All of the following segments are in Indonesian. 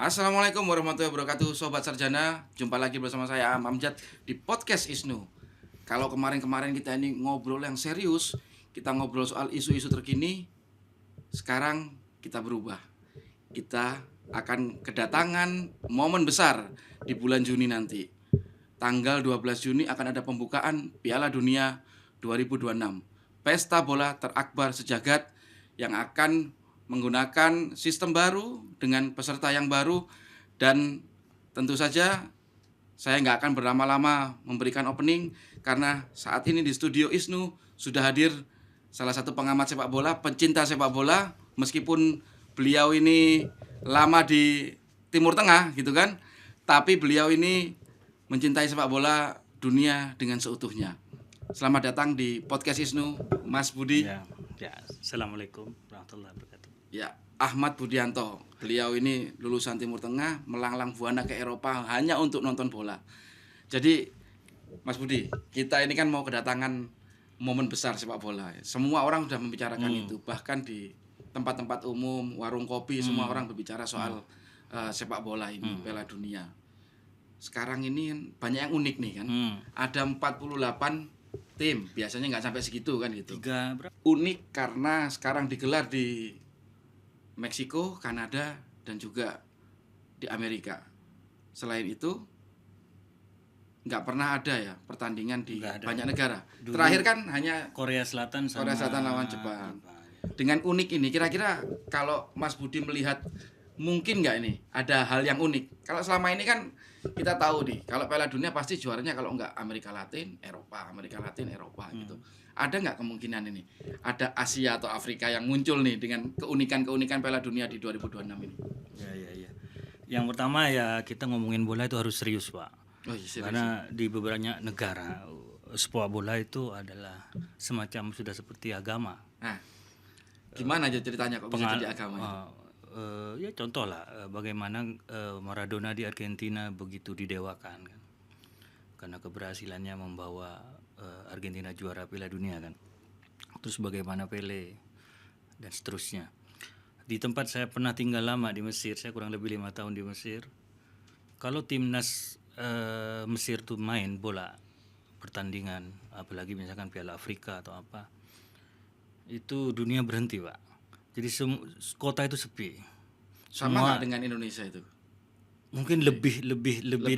Assalamualaikum warahmatullahi wabarakatuh, Sobat Sarjana. Jumpa lagi bersama saya Amjad di podcast Isnu. Kalau kemarin-kemarin kita ini ngobrol yang serius, kita ngobrol soal isu-isu terkini. Sekarang kita berubah. Kita akan kedatangan momen besar di bulan Juni nanti. Tanggal 12 Juni akan ada pembukaan Piala Dunia 2026. Pesta bola terakbar sejagat yang akan menggunakan sistem baru dengan peserta yang baru, dan tentu saja saya nggak akan berlama-lama memberikan opening karena saat ini di studio Isnu sudah hadir salah satu pengamat sepak bola, pencinta sepak bola, meskipun beliau ini lama di Timur Tengah gitu kan, tapi beliau ini mencintai sepak bola dunia dengan seutuhnya. Selamat datang di podcast Isnu, Mas Budi. Assalamualaikum warahmatullahi wabarakatuh. Ya, Ahmad Budianto. Beliau ini lulusan Timur Tengah, melanglang buana ke Eropa hanya untuk nonton bola. Jadi, Mas Budi, kita ini kan mau kedatangan momen besar sepak bola. Semua orang sudah membicarakan itu, bahkan di tempat-tempat umum, warung kopi, semua orang berbicara soal sepak bola ini, Piala Dunia. Sekarang ini banyak yang unik nih kan. Ada 48 tim, biasanya nggak sampai segitu kan gitu. Unik karena sekarang digelar di Meksiko, Kanada, dan juga di Amerika. Selain itu nggak pernah ada ya pertandingan di banyak negara. Dulu, terakhir kan hanya Korea Selatan lawan Jepang. Dengan unik ini, kira-kira kalau Mas Budi melihat mungkin nggak ini ada hal yang unik? Kalau selama ini kan kita tahu nih, kalau Piala Dunia pasti juaranya kalau nggak Amerika Latin, Eropa gitu. Ada nggak kemungkinan ini ada Asia atau Afrika yang muncul nih dengan keunikan-keunikan Piala Dunia di 2026 ini? Ya. Yang pertama ya, kita ngomongin bola itu harus serius, Pak. Serius. Karena di beberapa negara sepak bola itu adalah semacam sudah seperti agama. Nah, gimana aja ceritanya kok bisa jadi agama itu? Ya contoh lah, bagaimana Maradona di Argentina begitu didewakan kan, karena keberhasilannya membawa Argentina juara Piala Dunia kan. Terus bagaimana Pele dan seterusnya. Di tempat saya pernah tinggal lama di Mesir, saya kurang lebih 5 tahun di Mesir. Kalau timnas Mesir tuh main bola pertandingan, apalagi misalkan Piala Afrika atau apa, itu dunia berhenti, Pak. Jadi kota itu sepi. Sama nggak dengan Indonesia itu? Mungkin lebih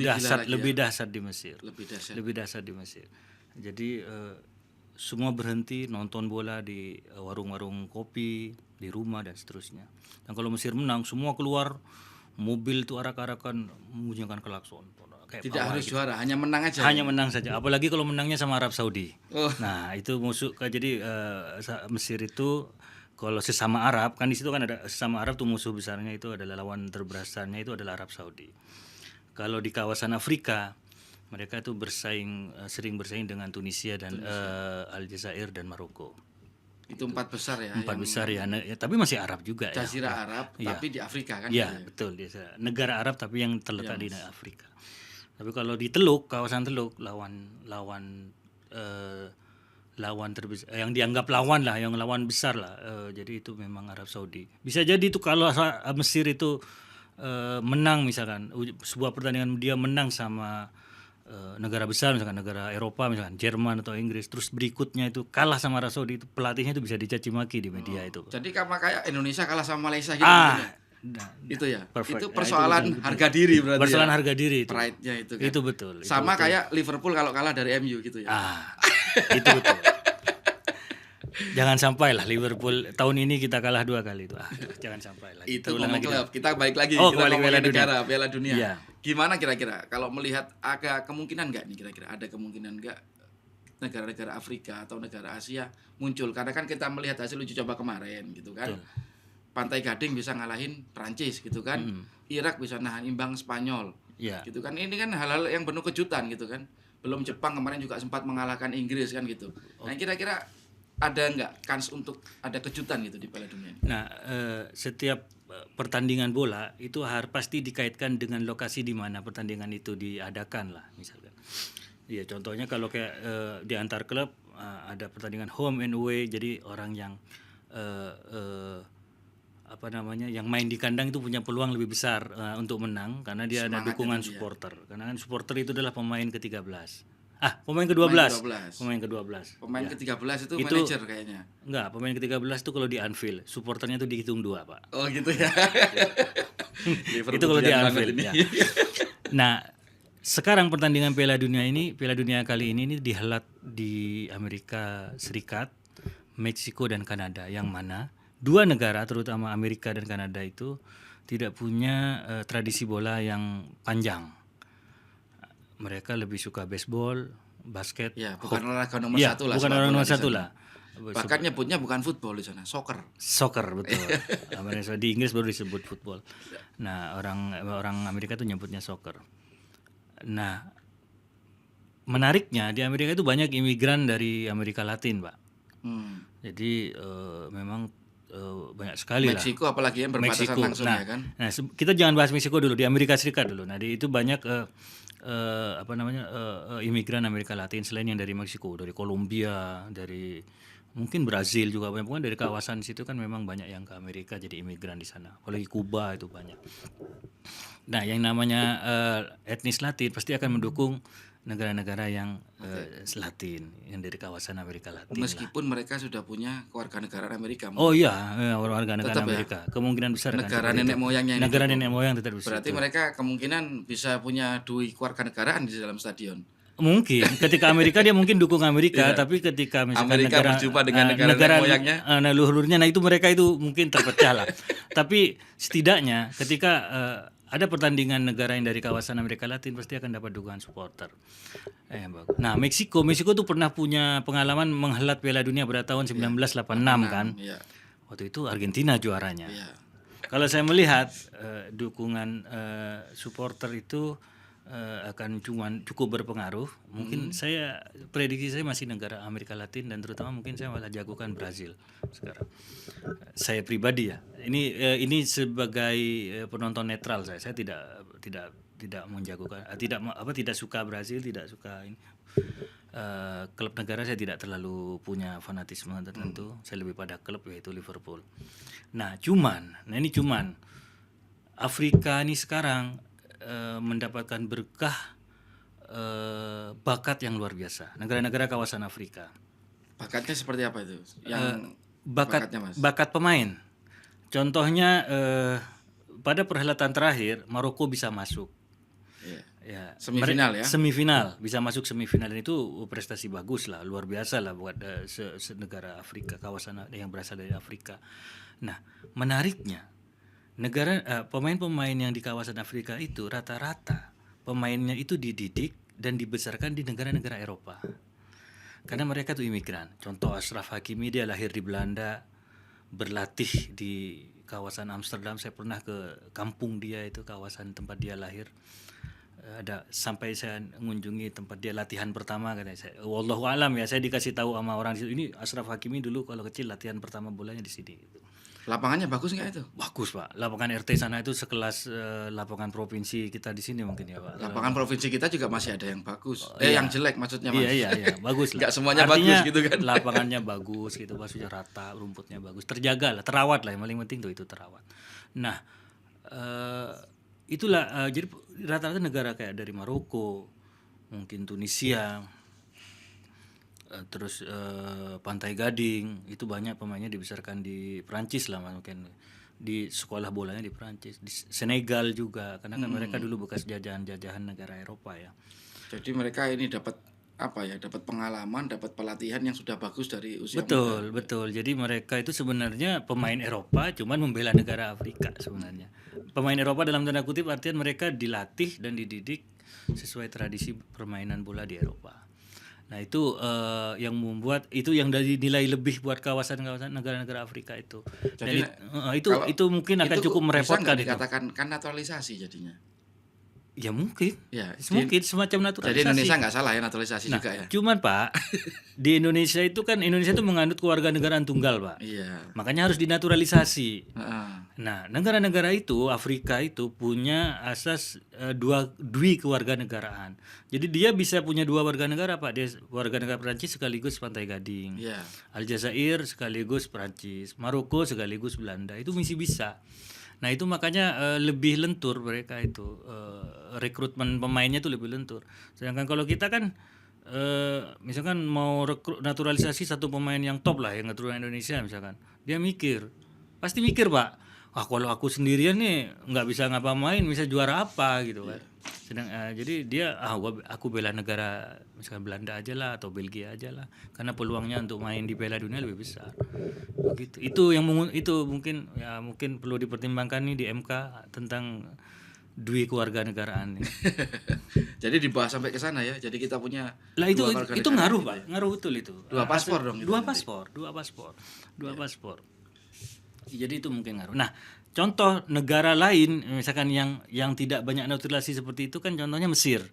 dahsyat di Mesir. Lebih dahsyat di Mesir. Jadi semua berhenti nonton bola di warung-warung kopi, di rumah dan seterusnya. Dan kalau Mesir menang, semua keluar mobil itu arak-arakan membunyikan klakson. Tidak harus juara, hanya menang aja. Hanya menang saja. Apalagi kalau menangnya sama Arab Saudi. Nah, itu musuh. Jadi Mesir itu kalau sesama Arab, kan di situ kan ada sesama Arab tuh, musuh besarnya itu adalah lawan terbesarnya itu adalah Arab Saudi. Kalau di kawasan Afrika, mereka tuh sering bersaing dengan Tunisia dan Aljazair dan Maroko. Itu 4 besar ya. 4 besar ya, tapi masih Arab juga ya. Jazirah Arab, tapi di Afrika kan. Iya, betul. Negara Arab tapi yang terletak di Afrika. Tapi kalau di Teluk, kawasan Teluk, lawan terbesar, yang dianggap lawan besar lah, jadi itu memang Arab Saudi. Bisa jadi itu kalau Mesir itu menang, misalkan sebuah pertandingan dia menang sama negara besar, misalkan negara Eropa, misalkan Jerman atau Inggris, terus berikutnya itu kalah sama Arab Saudi, itu pelatihnya itu bisa dicaci maki di media itu. Jadi kayak Indonesia kalah sama Malaysia gitu. Itu ya. Perfect. Itu persoalan harga diri berarti. Persoalan harga diri itu. Pride-nya itu kan. Itu betul. Sama itu kayak Liverpool kalau kalah dari MU gitu ya. Itu betul. Jangan sampai lah Liverpool tahun ini kita kalah 2 kali itu. Jangan sampai lah. Itu ngomong klub. Kita balik lagi kita ngomongin negara Piala Dunia. Ya. Gimana kira-kira kalau melihat ada kemungkinan nggak nih, kira-kira ada kemungkinan nggak negara-negara Afrika atau negara Asia muncul? Karena kan kita melihat hasil uji coba kemarin gitu kan. Betul. Pantai Gading bisa ngalahin Prancis gitu kan. Irak bisa nahan imbang Spanyol. Gitu kan. Ini kan hal-hal yang penuh kejutan gitu kan. Belum Jepang kemarin juga sempat mengalahkan Inggris kan gitu. Nah, kira-kira ada nggak kans untuk ada kejutan gitu di Piala Dunia? Nah, setiap pertandingan bola itu pasti dikaitkan dengan lokasi di mana pertandingan itu diadakan lah, misalkan. Ya, contohnya kalau kayak di antar klub ada pertandingan home and away, jadi orang yang yang main di kandang itu punya peluang lebih besar untuk menang karena dia ada Semangatnya dukungan tinggi ya. supporter. Karena kan supporter itu adalah pemain ke-13. Pemain ke-12. Pemain ke-12. Pemain Ya. ke-13 itu Itu- manajer kayaknya. Enggak, pemain ke-13 itu kalau di Anfield, supporternya itu dihitung 2, Pak. Oh gitu ya. Itu kalau di Anfield ya. Nah, sekarang pertandingan Piala Dunia kali ini dihelat di Amerika Serikat, Meksiko dan Kanada, yang mana dua negara terutama Amerika dan Kanada itu tidak punya tradisi bola yang panjang. Mereka lebih suka baseball, basket. Ya, bukan olahraga nomor Iya, satu lah. bukan sepak olahraga bola nomor di satu sana. lah. Bahkan nyebutnya bukan football di sana, soccer. Soccer, betul. Di Inggris baru disebut football. Nah, orang Amerika tuh nyebutnya soccer. Nah, menariknya di Amerika itu banyak imigran dari Amerika Latin, Pak. Jadi memang banyak sekali lah. Meksiko apalagi yang berbatasan Meksiko. langsung ya kan. Nah, kita jangan bahas Meksiko dulu, di Amerika Serikat dulu. Nah, itu banyak imigran Amerika Latin selain yang dari Meksiko, dari Kolombia, dari mungkin Brazil juga banyak. Pokoknya dari kawasan situ kan memang banyak yang ke Amerika jadi imigran di sana. Apalagi Kuba itu banyak. Nah, yang namanya etnis Latin pasti akan mendukung negara-negara yang Latin, yang dari kawasan Amerika Latin. Meskipun mereka sudah punya kewarganegaraan Amerika. Oh iya, warga negara Tetap ya? Amerika. Kemungkinan besar kan Negara seperti nenek itu. moyangnya ini Negara dukung. nenek moyang tetap bisa. Berarti mereka kemungkinan bisa punya dui kewarganegaraan di dalam stadion. Mungkin ketika Amerika dia mungkin dukung Amerika, tapi ketika misalkan Amerika negara berjumpa dengan negara nenek moyangnya. leluhurnya, nah itu mereka itu mungkin terpecah lah. Tapi setidaknya ketika ada pertandingan negara yang dari kawasan Amerika Latin pasti akan dapat dukungan supporter. Bagus. Nah, Meksiko tuh pernah punya pengalaman menghelat Piala Dunia pada tahun 1986 kan. Iya. Waktu itu Argentina juaranya. Iya. Kalau saya melihat dukungan supporter itu akan cukup berpengaruh. Mungkin saya prediksi saya masih negara Amerika Latin dan terutama mungkin saya malah jagokan Brazil sekarang. Saya pribadi ya. Ini sebagai penonton netral saya tidak menjagokan tidak suka Brazil, tidak suka ini. Klub negara saya tidak terlalu punya fanatisme tertentu. Saya lebih pada klub yaitu Liverpool. Nah, cuman Afrika ini sekarang mendapatkan berkah bakat yang luar biasa. Negara-negara kawasan Afrika. Bakatnya seperti apa itu? Yang bakatnya, Mas? Bakat pemain. Contohnya pada perhelatan terakhir Maroko bisa masuk. Iya. Ya, Semifinal ya? Semifinal, bisa masuk semifinal, dan itu prestasi bagus lah, luar biasa lah buat negara Afrika, kawasan yang berasal dari Afrika. Nah, menariknya pemain-pemain yang di kawasan Afrika itu rata-rata pemainnya itu dididik dan dibesarkan di negara-negara Eropa. Karena mereka tuh imigran. Contoh Achraf Hakimi, dia lahir di Belanda, berlatih di kawasan Amsterdam. Saya pernah ke kampung dia, itu kawasan tempat dia lahir. Sampai saya mengunjungi tempat dia latihan pertama, katanya saya. Wallahu alam ya, saya dikasih tahu sama orang di situ, ini Achraf Hakimi dulu kalau kecil latihan pertama bolanya di sini. Lapangannya bagus nggak itu? Bagus, Pak. Lapangan RT sana itu sekelas lapangan provinsi kita di sini mungkin ya, Pak. Lapangan provinsi kita juga masih ada yang bagus. Iya. Yang jelek maksudnya, Mas. Iya, bagus lah. Nggak semuanya Artinya, bagus gitu kan. Lapangannya bagus gitu, maksudnya rata, rumputnya bagus, terjaga lah, terawat lah, yang paling penting tuh itu terawat. Nah, itulah jadi rata-rata negara kayak dari Maroko, mungkin Tunisia, terus Pantai Gading, itu banyak pemainnya dibesarkan di Perancis lah, mungkin di sekolah bolanya di Perancis, di Senegal juga, karena kan mereka dulu bekas jajahan-jajahan negara Eropa ya. Jadi mereka ini dapat dapat pengalaman, dapat pelatihan yang sudah bagus dari usia Betul. Jadi mereka itu sebenarnya pemain Eropa, cuman membela negara Afrika sebenarnya. Pemain Eropa dalam tanda kutip artian mereka dilatih dan dididik sesuai tradisi permainan bola di Eropa. Nah, itu yang membuat itu yang dari nilai lebih buat kawasan-kawasan negara-negara Afrika itu. Jadi, itu mungkin akan cukup merepotkan itu. itu. Dikatakan kan naturalisasi jadinya. Ya mungkin. Ya, Mungkin semacam naturalisasi. jadi Indonesia nggak salah ya naturalisasi juga ya. Cuman Pak, di Indonesia itu menganut kewarganegaraan tunggal, Pak. Iya. Makanya harus dinaturalisasi. Heeh. Nah, negara-negara itu, Afrika itu punya asas dui kewarganegaraan. Jadi dia bisa punya dua warga negara, Pak. Dia warga negara Perancis sekaligus Pantai Gading. Iya. Aljazair sekaligus Perancis, Maroko sekaligus Belanda. Itu mesti bisa. Nah, itu makanya lebih lentur mereka itu. Rekrutmen pemainnya itu lebih lentur. Sedangkan kalau kita kan misalkan mau naturalisasi satu pemain yang top lah yang keturunan Indonesia misalkan. Dia pasti mikir, Pak. Wah, kalau aku sendirian nih nggak bisa ngapa-main, bisa juara apa gitu kan. Jadi dia aku bela negara misalkan Belanda aja lah atau Belgia aja lah, karena peluangnya untuk main di Piala Dunia lebih besar. Begitu. Itu mungkin perlu dipertimbangkan nih di MK tentang dui kewarganegaraan nih. Jadi dibahas sampai ke sana ya. Jadi kita punya Lah itu dua warga itu negara ngaruh, gitu Pak. ya. Ngaruh betul itu. Dua paspor dong itu Dua nanti. paspor. Jadi itu mungkin ngaruh. Nah, contoh negara lain misalkan yang tidak banyak naturalisasi seperti itu kan contohnya Mesir.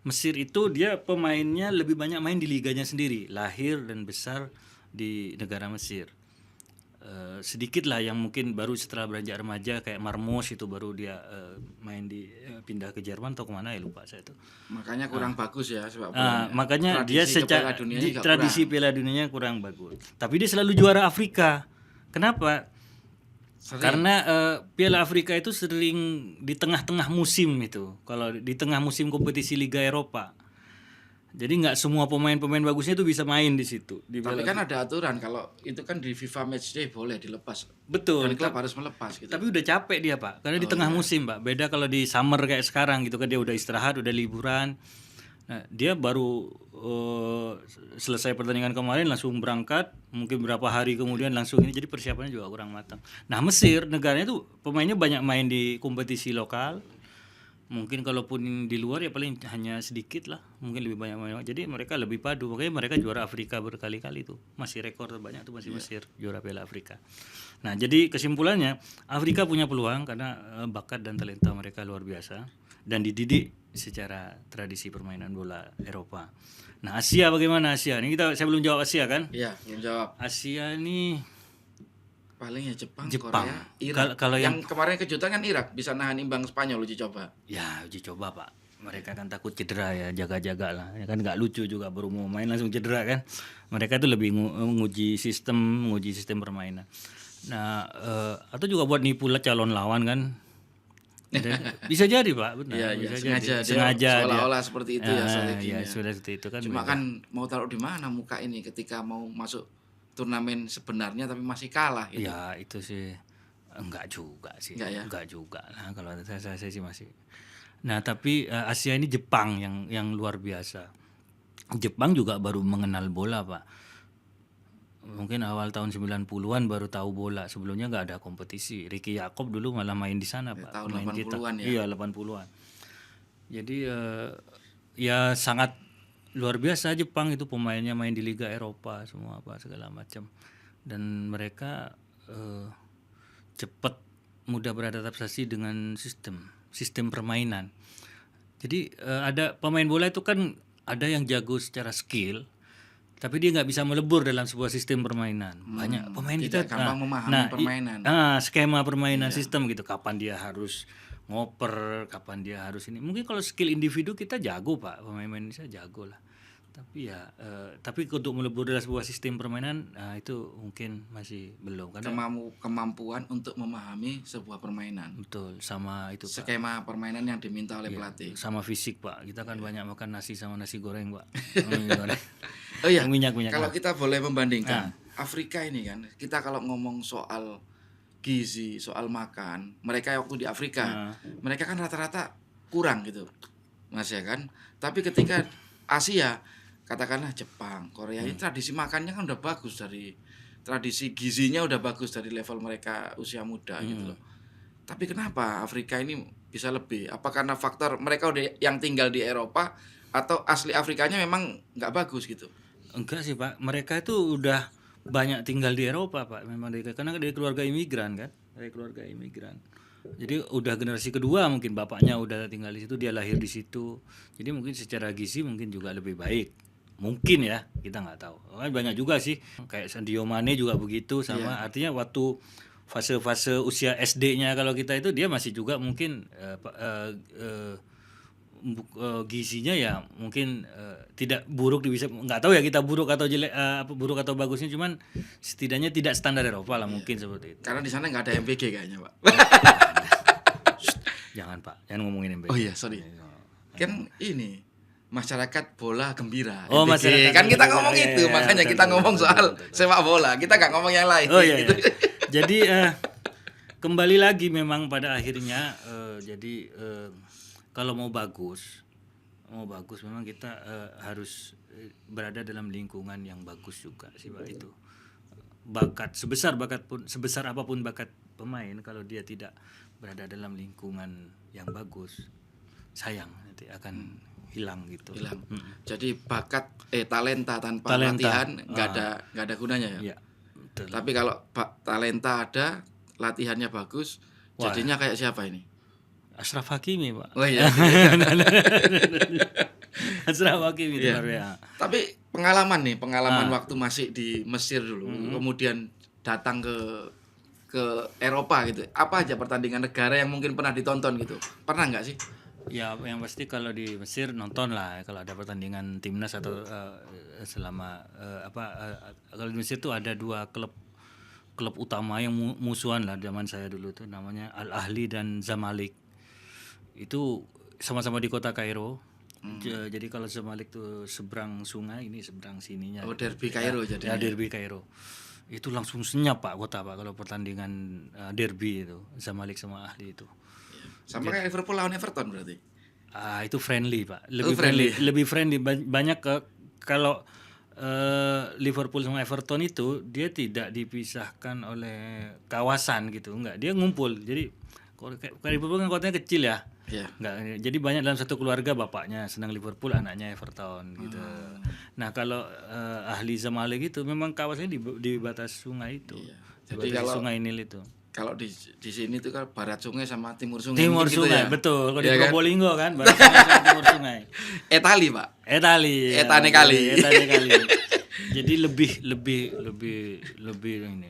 Mesir itu dia pemainnya lebih banyak main di liganya sendiri, lahir dan besar di negara Mesir. Sedikit lah yang mungkin baru setelah beranjak remaja kayak Marmos itu baru dia main pindah ke Jerman atau kemana ya lupa saya itu. Makanya kurang bagus ya sebab Makanya dia tradisi ke secara Piala Dunianya juga tradisi Piala Dunianya kurang bagus. Tapi dia selalu juara Afrika. Kenapa? sering. Karena Piala Afrika itu sering di tengah-tengah musim itu. Kalau di tengah musim kompetisi Liga Eropa. Jadi nggak semua pemain-pemain bagusnya itu bisa main di situ. Tapi kan ada aturan kalau itu kan di FIFA Matchday boleh dilepas. Betul. Dan klub harus melepas gitu. Tapi udah capek dia, Pak. Karena di tengah musim, Pak. Beda kalau di summer kayak sekarang gitu kan dia udah istirahat, udah liburan. Nah, dia baru selesai pertandingan kemarin langsung berangkat, mungkin berapa hari kemudian langsung ini, jadi persiapannya juga kurang matang. Nah, Mesir negaranya tuh pemainnya banyak main di kompetisi lokal. Mungkin kalaupun di luar ya paling hanya sedikit lah, mungkin lebih banyak main. Jadi mereka lebih padu, makanya mereka juara Afrika berkali-kali tuh. Masih rekor terbanyak tuh masih Mesir juara Piala Afrika. Nah, jadi kesimpulannya Afrika punya peluang karena bakat dan talenta mereka luar biasa dan dididik secara tradisi permainan bola Eropa. Nah, Asia bagaimana Asia? Ini saya belum jawab Asia kan? Iya, belum jawab. Asia ini Paling ya Jepang. Jepang. Korea, Irak. Kalau yang kemarin kejutan kan Irak bisa nahan imbang Spanyol uji coba. ya uji coba, Pak. Mereka kan takut cedera ya, jaga-jaga lah. Ya kan nggak lucu juga baru mau main langsung cedera kan. Mereka tuh lebih nguji sistem permainan. Nah, atau juga buat nipu lah calon lawan kan. Bisa jadi, Pak, benar. Iya, bisa sengaja jadi. dia seolah-olah seperti itu ya strateginya. Ya, sudah seperti itu kan. Cuma kan mau taruh di mana muka ini ketika mau masuk turnamen sebenarnya tapi masih kalah gitu. Ya, itu sih enggak juga sih. Enggak ya? Juga. Nah, kalau saya sih masih. Nah, tapi Asia ini Jepang yang luar biasa. Jepang juga baru mengenal bola, Pak. Mungkin awal tahun 90-an baru tahu bola. Sebelumnya nggak ada kompetisi. Ricky Yakob dulu malah main di sana, Pak. Tahun Main 80-an ya. Iya, 80-an. Jadi ya sangat luar biasa Jepang itu pemainnya main di Liga Eropa semua apa segala macam. Dan mereka cepat mudah beradaptasi dengan sistem permainan. Jadi ada pemain bola itu kan ada yang jago secara skill, tapi dia nggak bisa melebur dalam sebuah sistem permainan. Banyak pemain kita gampang memahami permainan. Skema permainan sistem gitu. Kapan dia harus ngoper, kapan dia harus ini. Mungkin kalau skill individu kita jago, Pak, pemain-pemain Indonesia jago lah. Tapi ya, tapi untuk melebur dalam sebuah sistem permainan itu mungkin masih belum karena Kemampuan untuk memahami sebuah permainan. betul sama itu, Pak. Skema permainan yang diminta oleh pelatih. Sama fisik, Pak. Kita kan banyak makan nasi sama nasi goreng, Pak. Oh iya. Minyak. Kalau kita boleh membandingkan Afrika ini kan, kita kalau ngomong soal gizi, soal makan, mereka waktu di Afrika, mereka kan rata-rata kurang gitu, Mas ya kan. Tapi ketika Asia, katakanlah Jepang, Korea, ini tradisi makannya kan udah bagus dari tradisi gizinya udah bagus dari level mereka usia muda gitu loh. Tapi kenapa Afrika ini bisa lebih? Apa karena faktor mereka udah yang tinggal di Eropa atau asli Afrikanya memang nggak bagus gitu? Enggak sih, Pak. Mereka itu udah banyak tinggal di Eropa, Pak. Memang karena dari keluarga imigran kan, dari keluarga imigran. Jadi udah generasi kedua, mungkin bapaknya udah tinggal di situ, dia lahir di situ. Jadi mungkin secara gizi mungkin juga lebih baik. Mungkin ya, kita nggak tahu. Banyak juga sih, kayak Sadio Mane juga begitu sama. Artinya waktu fase-fase usia SD-nya kalau kita itu dia masih juga mungkin gizinya ya mungkin tidak buruk, bisa nggak tahu ya kita buruk atau jelek, buruk atau bagusnya, cuman setidaknya tidak standar Eropa lah mungkin seperti itu. Karena di sana nggak ada MPG kayaknya, Pak. Jangan Pak, jangan ngomongin MBK. Oh iya, sorry. Kan ini masyarakat bola gembira. Oh, MPG. masyarakat Kan kita bola ngomong gembira, itu, iya, makanya betul, kita betul, ngomong betul, soal betul, betul. sepak bola. Kita nggak ngomong yang lain. Oh iya, gitu. iya. Jadi kembali lagi memang pada akhirnya jadi kalau mau bagus memang kita harus berada dalam lingkungan yang bagus juga sih Pak. Itu sebesar apapun bakat pemain, kalau dia tidak berada dalam lingkungan yang bagus, sayang nanti akan hilang gitu. Hilang. Jadi talenta tanpa Talenta. latihan nggak ada gunanya ya. Iya, betul. Tapi kalau talenta ada, latihannya bagus, jadinya kayak siapa ini? Ashraf Hakimi Pak. Oh iya. Ashraf Hakimi itu Iya. baru ya. Tapi pengalaman waktu masih di Mesir dulu, kemudian datang ke Eropa gitu. Apa aja pertandingan negara yang mungkin pernah ditonton gitu? Pernah nggak sih? Ya, yang pasti kalau di Mesir nonton lah kalau ada pertandingan timnas atau selama kalau di Mesir tuh ada dua klub utama yang musuhan lah zaman saya dulu tuh, namanya Al Ahli dan Zamalek. Itu sama-sama di kota Kairo. Jadi kalau Zamalek tuh seberang sungai, ini seberang sininya. Oh, derby Kairo Ya, jadinya. derby Kairo. Itu langsung senyap Pak kota Pak kalau pertandingan derby itu Zamalek sama Ahli itu. Sama kayak Liverpool lawan Everton berarti. Itu friendly Pak, lebih friendly. lebih friendly. Banyak kalau Liverpool sama Everton itu dia tidak dipisahkan oleh kawasan gitu, enggak, dia ngumpul. Jadi kalau Liverpool kan kotanya kecil ya, Iya. enggak, jadi banyak dalam satu keluarga, bapaknya senang Liverpool, anaknya Everton gitu. Nah kalau Ahli Zamalek itu memang kawasannya di batas sungai itu, Jadi di batas kalau- sungai Nil itu. Kalau di sini tuh kan barat sungai sama timur sungai. Timur mungkin gitu sungai, ya. betul. Kalau di Iya kan? Probolinggo kan, barat sungai sama timur sungai. Etali, Pak. Etali. Etane kali. Etane kali. Jadi lebih ini.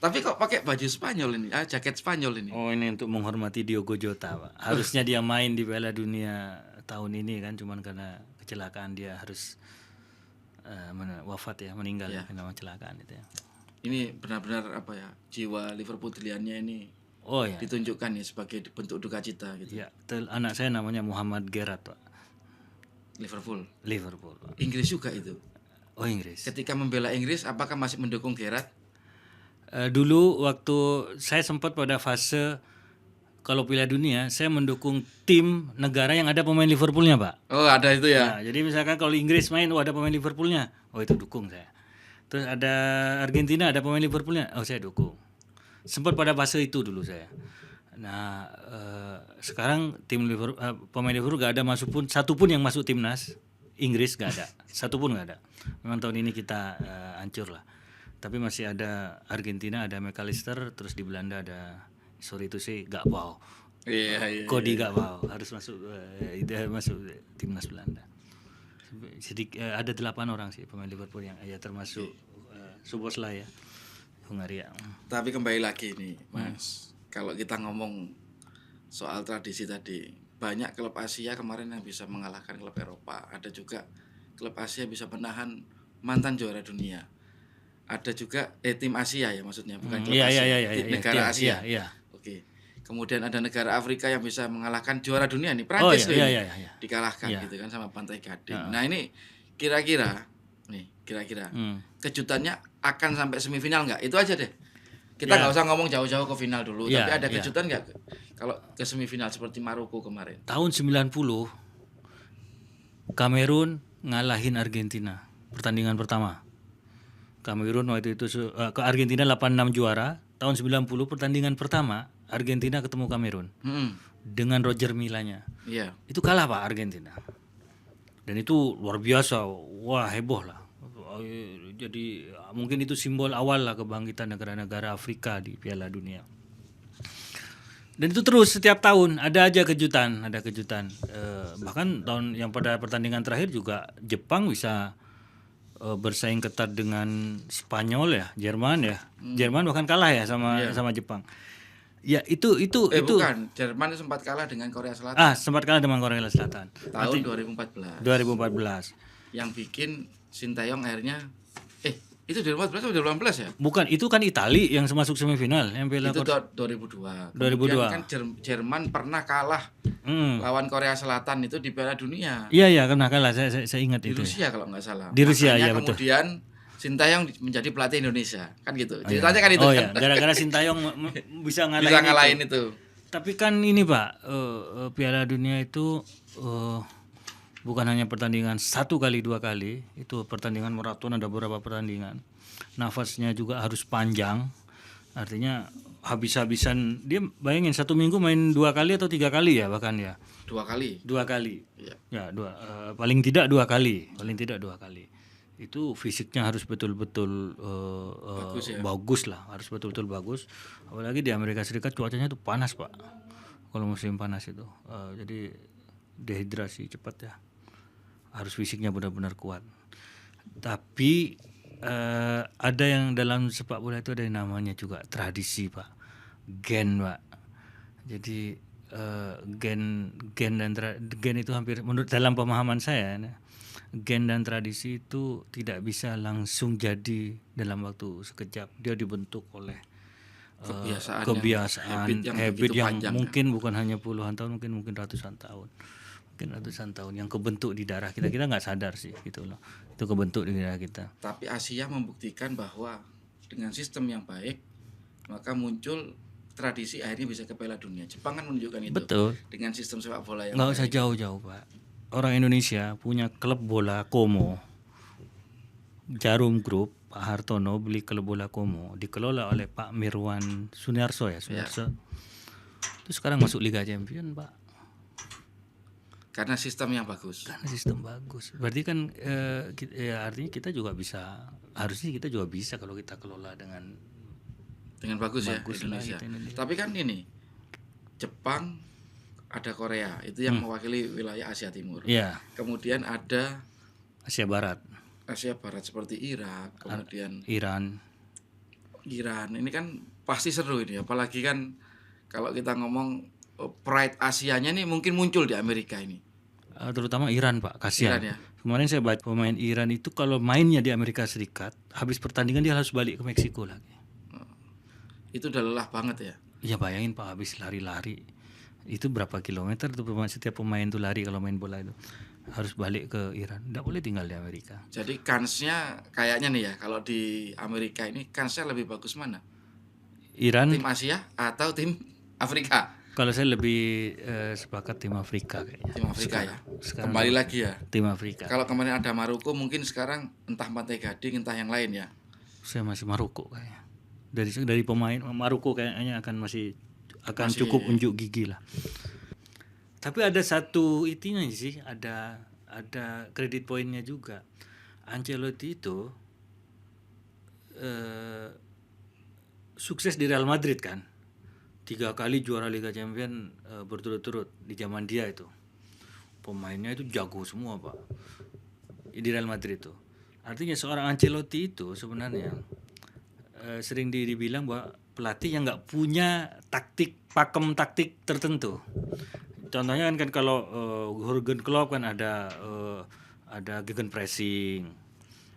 Tapi kok pakai baju Spanyol ini? Jaket Spanyol ini. Oh, ini untuk menghormati Diogo Jota, Pak. Harusnya dia main di Piala Dunia tahun ini kan, cuman karena kecelakaan dia harus wafat ya, meninggal karena kecelakaan itu ya. Ini benar-benar apa ya, jiwa Liverpooliannya ini Oh ya. ditunjukkan ya sebagai bentuk duka cita gitu. Ya, anak saya namanya Muhammad Gerrard, Pak. Liverpool. Liverpool, Pak. Inggris juga itu. Oh, Inggris. Ketika membela Inggris, apakah masih mendukung Gerrard? Dulu waktu saya sempat pada fase kalau Piala Dunia, saya mendukung tim negara yang ada pemain Liverpoolnya, Pak. Oh, ada itu ya. Nah, jadi misalkan kalau Inggris main, ada pemain Liverpoolnya, itu dukung saya. Terus ada Argentina, ada pemain Liverpoolnya, saya dukung. Sempat pada fase itu dulu saya. Nah, sekarang tim Liverpool, pemain Liverpool gak ada satu pun yang masuk timnas Inggris, gak ada, satu pun gak ada. Memang tahun ini kita hancur lah. Tapi masih ada Argentina, ada McAllister, terus di Belanda ada, sorry itu sih gak wow. Iya. Cody gak wow, harus masuk timnas Belanda. Ada 8 orang sih pemain Liverpool yang termasuk Szoboszlai ya, Hungaria. Tapi kembali lagi nih, Mas. Kalau kita ngomong soal tradisi tadi, banyak klub Asia kemarin yang bisa mengalahkan klub Eropa. Ada juga klub Asia bisa menahan mantan juara dunia. Ada juga tim Asia ya maksudnya, bukan klub Asia. Negara Asia. Iya. Oke. Kemudian ada negara Afrika yang bisa mengalahkan juara dunia nih, Prancis loh ini. Iya. Dikalahkan gitu kan sama Pantai Gading. Nah, ini kira-kira kejutannya akan sampai semifinal nggak? Itu aja deh. Kita nggak usah ngomong jauh-jauh ke final dulu, tapi ada kejutan nggak kalau ke semifinal seperti Maroko kemarin? Tahun 90 Kamerun ngalahin Argentina pertandingan pertama. Kamerun waktu itu ke Argentina 8-6 juara. Tahun 90 pertandingan pertama Argentina ketemu Kamerun dengan Roger Milanya. Iya. Itu kalah Pak Argentina. Dan itu luar biasa, wah heboh lah. Jadi mungkin itu simbol awal lah kebangkitan negara-negara Afrika di Piala Dunia. Dan itu terus setiap tahun ada aja kejutan, ada kejutan. Bahkan tahun yang pada pertandingan terakhir juga Jepang bisa bersaing ketat dengan Spanyol ya, Jerman ya. Jerman bahkan kalah ya sama Jepang. Ya itu Bukan, Jerman sempat kalah dengan Korea Selatan sempat kalah dengan Korea Selatan. tahun 2014. 2014. Yang bikin Sintayong akhirnya itu 2014 atau 2018 ya? Bukan, itu kan Itali yang masuk semifinal yang Piala Itu 2002. 2002. Kemudian kan Jerman pernah kalah Hmm. lawan Korea Selatan itu di Piala Dunia. Iya karena kalah saya ingat Di itu. Rusia kalau nggak salah. Di Rusia, Makanya ya, betul. kemudian Sintayong menjadi pelatih Indonesia, kan gitu. Ceritanya kan itu Oh kan. ya, gara-gara Sintayong bisa ngalahin Bisa itu. ngalahin itu. Tapi kan ini Pak, Piala Dunia itu bukan hanya pertandingan 1 kali 2 kali, itu pertandingan maraton, ada beberapa pertandingan. Nafasnya juga harus panjang, artinya habis-habisan. Dia bayangin 1 minggu main 2 kali atau 3 kali ya bahkan ya. 2 kali. 2 kali. Iya. Ya, paling tidak 2 kali. Itu fisiknya harus betul-betul bagus lah, harus betul-betul bagus. Apalagi di Amerika Serikat cuacanya itu panas Pak. Kalau musim panas itu, jadi dehidrasi cepat ya. Harus fisiknya benar-benar kuat. Tapi ada yang dalam sepak bola itu ada yang namanya juga tradisi Pak, gen Pak. Jadi gen itu hampir menurut dalam pemahaman saya. Gen dan tradisi itu tidak bisa langsung jadi dalam waktu sekejap. Dia dibentuk oleh kebiasaan, habit yang mungkin bukan hanya puluhan tahun, mungkin ratusan tahun. Yang kebentuk di darah kita nggak sadar sih gitu loh. Itu kebentuk di darah kita. Tapi Asia membuktikan bahwa dengan sistem yang baik maka muncul tradisi akhirnya bisa ke Piala Dunia. Jepang kan menunjukkan itu. Betul. Dengan sistem sepak bola yang nggak usah jauh-jauh Pak. Orang Indonesia punya klub bola Como, Jarum Group. Pak Hartono beli klub bola Como, dikelola oleh Pak Mirwan Sunarso ya. Itu sekarang masuk Liga Champion Pak. Karena sistem yang bagus. Berarti kan artinya kita juga bisa, harusnya kita juga bisa kalau kita kelola dengan bagus ya Indonesia. Tapi kan ini Jepang, ada Korea, itu yang mewakili wilayah Asia Timur. Iya. Kemudian ada Asia Barat seperti Irak, kemudian Iran. Ini kan pasti seru ini, apalagi kan kalau kita ngomong pride Asianya nih mungkin muncul di Amerika ini. Terutama Iran Pak, kasihan. Iran, ya? Kemarin saya baca pemain Iran itu kalau mainnya di Amerika Serikat, habis pertandingan dia harus balik ke Meksiko lagi. Itu udah lelah banget ya. Iya bayangin Pak, habis lari-lari itu berapa kilometer tuh setiap pemain tuh lari kalau main bola itu, harus balik ke Iran, nggak boleh tinggal di Amerika. Jadi kansnya kayaknya nih ya, kalau di Amerika ini kansnya lebih bagus mana? Iran, tim Asia atau tim Afrika? Kalau saya lebih sepakat tim Afrika kayaknya. Tim Afrika sekarang kembali lagi ya. Tim Afrika. Kalau kemarin ada Maroko, mungkin sekarang entah Pantai Gading, entah yang lain ya. Saya masih Maroko kayaknya. Dari pemain Maroko kayaknya akan cukup unjuk gigi lah. Tapi ada satu itunya sih, ada kredit poinnya juga. Ancelotti itu sukses di Real Madrid kan, 3 kali juara Liga Champions berturut-turut di zaman dia itu. Pemainnya itu jago semua Pak di Real Madrid itu. Artinya seorang Ancelotti itu sebenarnya sering dibilang bahwa pelatih yang nggak punya pakem taktik tertentu. Contohnya kan kalau Jurgen Klopp kan ada gegenpressing,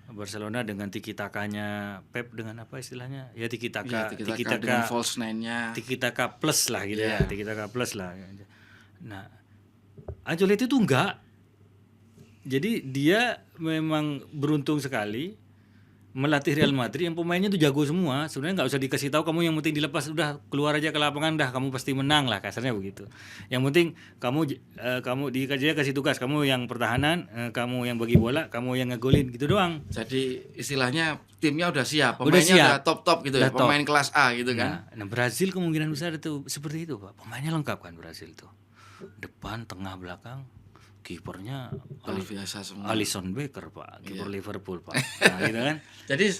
Barcelona dengan tiki-takanya, Pep dengan apa istilahnya? Ya tiki-taka dengan false nine-nya. Tiki-taka plus lah gitu ya, tiki-taka plus lah. Nah, Ancelotti itu enggak. Jadi dia memang beruntung sekali melatih Real Madrid yang pemainnya tuh jago semua. Sebenarnya nggak usah dikasih tahu, kamu yang penting dilepas udah keluar aja ke lapangan dah kamu pasti menang lah, kasarnya begitu. Yang penting kamu dia kasih tugas, kamu yang pertahanan, kamu yang bagi bola, kamu yang ngegolin gitu doang. Jadi istilahnya timnya udah siap, pemainnya udah top gitu ya, pemain kelas A gitu kan. Nah, Brazil kemungkinan besar itu seperti itu Pak. Pemainnya lengkap kan Brazil tuh. Depan, tengah, belakang. Kipernya biasa semua. Alisson Becker Pak, kiper Liverpool Pak. Nah, gitu kan. Jadi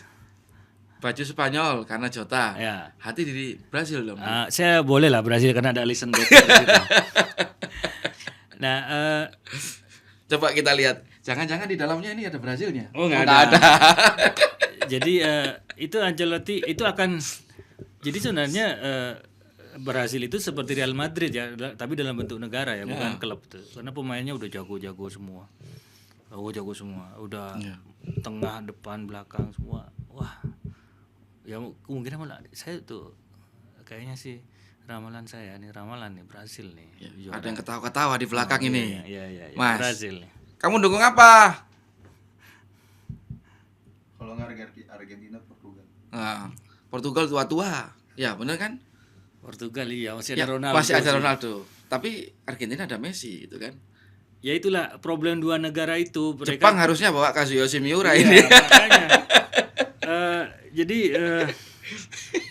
Baju Spanyol karena Jota. Ya. Hati di Brasil dong. Saya boleh lah Brasil karena ada Alisson Becker di situ. Nah, Coba kita lihat. Jangan-jangan di dalamnya ini ada Brasilnya. oh nggak nggak ada. Jadi itu Ancelotti itu akan. Jadi sebenarnya Brasil itu seperti Real Madrid ya, tapi dalam bentuk negara ya, bukan klub tuh. Karena pemainnya udah jago-jago semua. Jago semua. Udah tengah, depan, belakang semua. Wah. Ya kemungkinan malah saya tuh kayaknya sih ramalan Brasil nih. Ada yang ketawa-ketawa di belakang ini. Iya. Mas, Brasil nih. kamu dukung apa? Kalau nggak Argentina, Portugal. Nah, Portugal tua-tua. Ya, benar kan? Portugal iya masih Ya, ada Ronaldo. masih ada sih. Ronaldo. Tapi Argentina ada Messi gitu kan. Ya itulah problem dua negara itu. Mereka Jepang harusnya bawa Kazuyoshi Miura iya, ini. makanya. Jadi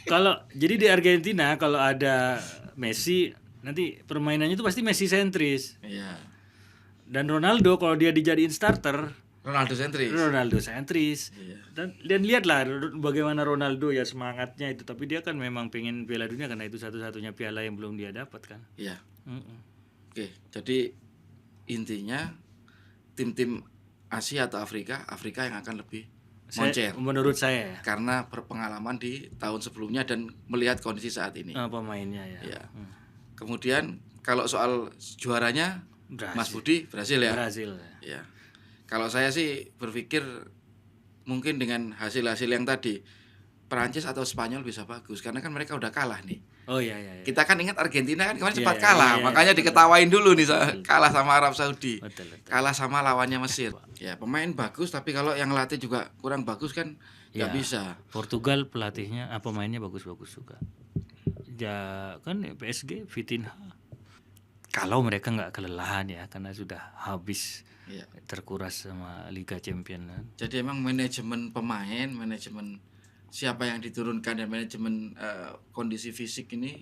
kalau jadi di Argentina kalau ada Messi nanti permainannya itu pasti Messi sentris. Iya. Dan Ronaldo kalau dia dijadiin starter Ronaldo sentris. Ronaldo sentris. Iya. Dan lihatlah bagaimana Ronaldo ya semangatnya itu, tapi dia kan memang pengen Piala Dunia karena itu satu-satunya piala yang belum dia dapat kan. Iya. Mm-mm. Oke, jadi intinya tim-tim Asia atau Afrika yang akan lebih moncer Menurut saya ya. karena berpengalaman di tahun sebelumnya dan melihat kondisi saat ini. Pemainnya ya. Iya. Kemudian kalau soal juaranya Brasil. Mas Budi Brasil ya. Brasil. Ya. Kalau saya sih berpikir mungkin dengan hasil-hasil yang tadi Perancis atau Spanyol bisa bagus karena kan mereka udah kalah nih. Oh iya. Kita kan ingat Argentina kan kemarin Iya, sempat iya, kalah, iya, makanya betul. diketawain dulu nih kalah sama Arab Saudi. Betul. Kalah sama lawannya Mesir. Ya, pemain bagus tapi kalau yang latih juga kurang bagus kan nggak Ya. bisa. Portugal pelatihnya pemainnya bagus-bagus juga. Ya kan PSG Vitinha. Kalau mereka nggak kelelahan ya karena sudah habis Iya. terkuras sama Liga Champions kan. Jadi emang manajemen pemain, manajemen siapa yang diturunkan dan manajemen kondisi fisik ini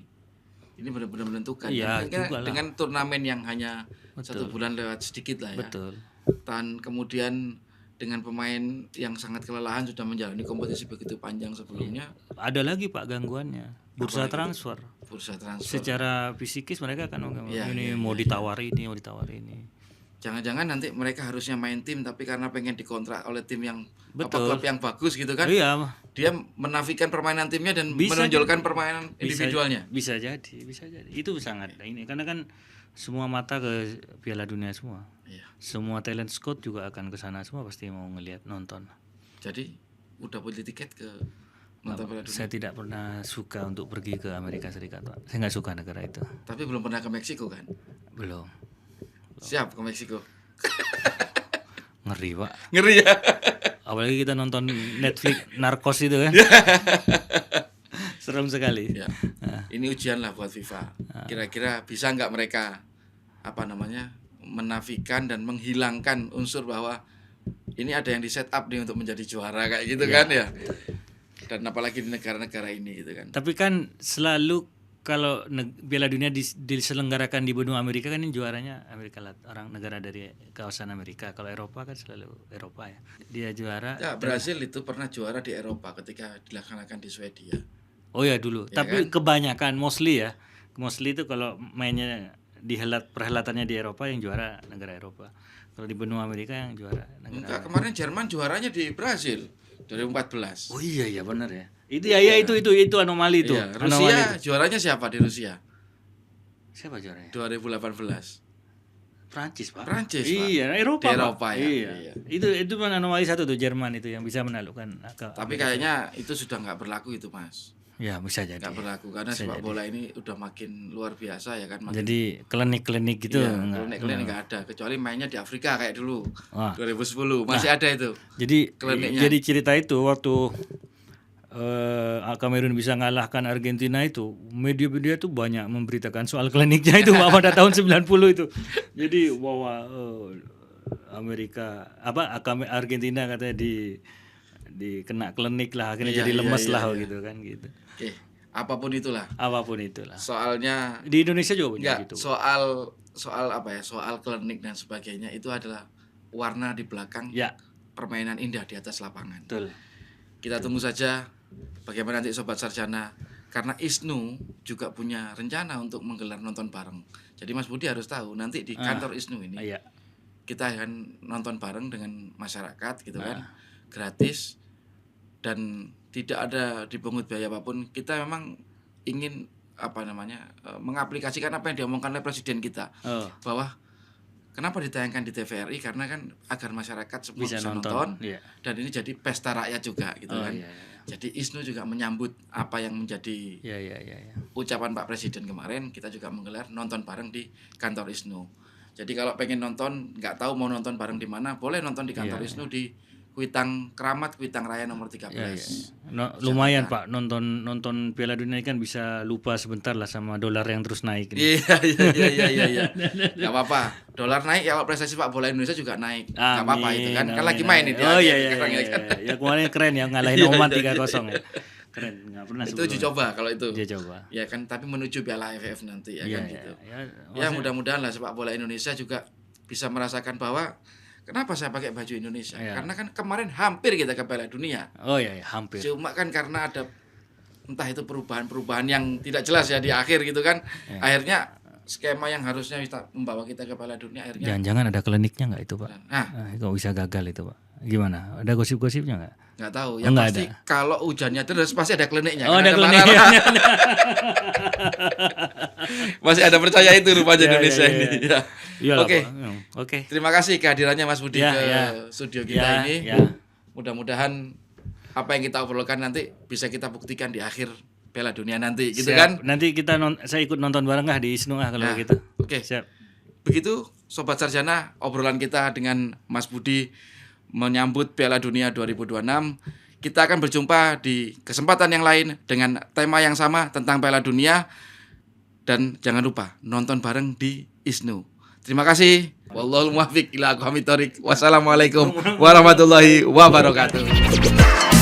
benar-benar menentukan. Iya, Dan juga lah. dengan turnamen yang hanya 1 bulan lewat sedikit lah ya. Betul. Dan kemudian dengan pemain yang sangat kelelahan sudah menjalani kompetisi begitu panjang sebelumnya, Ada lagi Pak gangguannya. Bursa transfer. bursa transfer. Secara fisikis mereka kan Iya, ini mau ditawari ini. Jangan-jangan nanti mereka harusnya main tim tapi karena pengen dikontrak oleh tim yang Betul. klub yang bagus gitu kan. Iya, Dia menafikan permainan timnya dan Bisa menonjolkan permainan individualnya. Bisa jadi. Itu sangat ini karena kan semua mata ke Piala Dunia semua. Iya. Semua talent scout juga akan ke sana semua pasti mau ngelihat nonton. Jadi udah beli tiket ke nonton Piala Dunia. Saya tidak pernah suka untuk pergi ke Amerika Serikat, Pak. Saya nggak suka negara itu. Tapi belum pernah ke Meksiko kan? Belum. Siap ke Meksiko. Ngeri, Pak. Ngeri ya. Apalagi kita nonton Netflix Narcos itu kan. Serem sekali. Ya. Ini ujian lah buat FIFA. Kira-kira bisa nggak mereka menafikan dan menghilangkan unsur bahwa ini ada yang di set up nih untuk menjadi juara kayak gitu kan ya. Dan apalagi di negara-negara ini gitu kan. Tapi kan selalu kalau Piala Dunia diselenggarakan di benua Amerika kan ini juaranya orang negara dari kawasan Amerika. Kalau Eropa kan selalu Eropa ya. Dia juara. Ya, Brasil itu pernah juara di Eropa ketika dilaksanakan di Swedia. Oh ya dulu. Ya Tapi kebanyakan mostly itu kalau mainnya perhelatannya di Eropa yang juara negara Eropa. Kalau di benua Amerika yang juara negara. Enggak, kemarin Jerman juaranya di Brasil 2014. Oh iya benar ya. Itu anomali itu. Iya, Rusia juaranya siapa di Rusia? Siapa juaranya? 2018. Prancis, Pak. Prancis, Pak. Iya, Eropa. Di Eropa, Pak. ya. Iya. Itu kan anomali satu tuh Jerman itu yang bisa menaklukkan. Tapi kayaknya itu sudah nggak berlaku itu, Mas. Ya, bisa jadi. Nggak berlaku karena sepak bola ini udah makin luar biasa ya kan. Jadi klinik-klinik gitu klinik nggak ada kecuali mainnya di Afrika kayak dulu. Wah. 2010 masih ada itu. Kliniknya. Jadi cerita itu waktu Kamerun bisa ngalahkan Argentina itu media-media tuh banyak memberitakan soal kliniknya itu pada tahun 90 itu. Jadi bahwa Argentina katanya di kena klinik lah akhirnya jadi lemes gitu kan gitu. Oke, apapun itulah. Soalnya Di Indonesia juga banyak gitu. Soal apa ya? Soal klinik dan sebagainya itu adalah warna di belakang Ya, permainan indah di atas lapangan. betul. Kita tunggu saja bagaimana nanti Sobat Sarjana, karena ISNU juga punya rencana untuk menggelar nonton bareng. Jadi Mas Budi harus tahu nanti di kantor ISNU ini Iya. kita akan nonton bareng dengan masyarakat gitu kan, gratis dan tidak ada dipungut biaya apapun. Kita memang ingin mengaplikasikan apa yang diomongkan oleh presiden kita, Oh, bahwa kenapa ditayangkan di TVRI, karena kan agar masyarakat semua bisa bisa nonton. nonton Iya. dan ini jadi pesta rakyat juga gitu Oh, kan. iya, iya. Jadi ISNU juga menyambut apa yang menjadi Iya, iya, iya, iya. ucapan Pak Presiden kemarin. Kita juga menggelar nonton bareng di kantor ISNU. Jadi kalau pengen nonton, nggak tahu mau nonton bareng di mana, boleh nonton di kantor ISNU di Kuitang Keramat, Kuitang Raya nomor 13. Iya, iya. Lumayan Pak, nonton Piala Dunia kan bisa lupa sebentar lah sama dolar yang terus naik. Iya. Nggak apa-apa. Dolar naik, ya kalau prestasi Pak bola Indonesia juga naik. Nggak apa-apa itu kan. Kan lagi main ini. Oh iya, sekarang ya kan. Ya kemarin keren ya ngalahin Oman 3-0 ya. Keren, nggak pernah Itu uji sebelumnya. coba kalau itu. Dia coba. Ya kan, tapi menuju Piala AFF nanti ya Iya, kan iya, gitu. ya, Ya mudah-mudahan lah sepak bola Indonesia juga bisa merasakan bahwa kenapa saya pakai baju Indonesia? Iya. Karena kan kemarin hampir kita ke Piala Dunia. Oh iya, iya, hampir. Cuma kan karena ada entah itu perubahan-perubahan yang tidak jelas ya di akhir gitu kan. Iya. Akhirnya skema yang harusnya bisa membawa kita ke Piala Dunia akhirnya. Jangan-jangan ada kliniknya nggak itu Pak? Nah, Kok bisa gagal itu Pak? Gimana? Ada gosip-gosipnya nggak? nggak tahu. Oh, Yang nggak pasti ada. kalau hujannya terus pasti ada kliniknya. Oh, Kan ada kliniknya. Masih ada percaya itu rupanya Ya, Indonesia ya, ya. ini. Ya. Iyalah, Oke. Pak. Oke. Terima kasih kehadirannya Mas Budi Ya, ke ya. studio kita Ya, ini. ya. Mudah-mudahan apa yang kita obrolkan nanti bisa kita buktikan di akhir Piala Dunia nanti, gitu Siap. kan? Nanti saya ikut nonton bareng nggak di ISNU kalau Nah, gitu. Oke. Siap. Begitu Sobat Sarjana obrolan kita dengan Mas Budi menyambut Piala Dunia 2026. Kita akan berjumpa di kesempatan yang lain dengan tema yang sama tentang Piala Dunia. Dan jangan lupa nonton bareng di ISNU. Terima kasih. Wallahul muwaffiq ila aqwamit thoriq. Wassalamualaikum warahmatullahi wabarakatuh.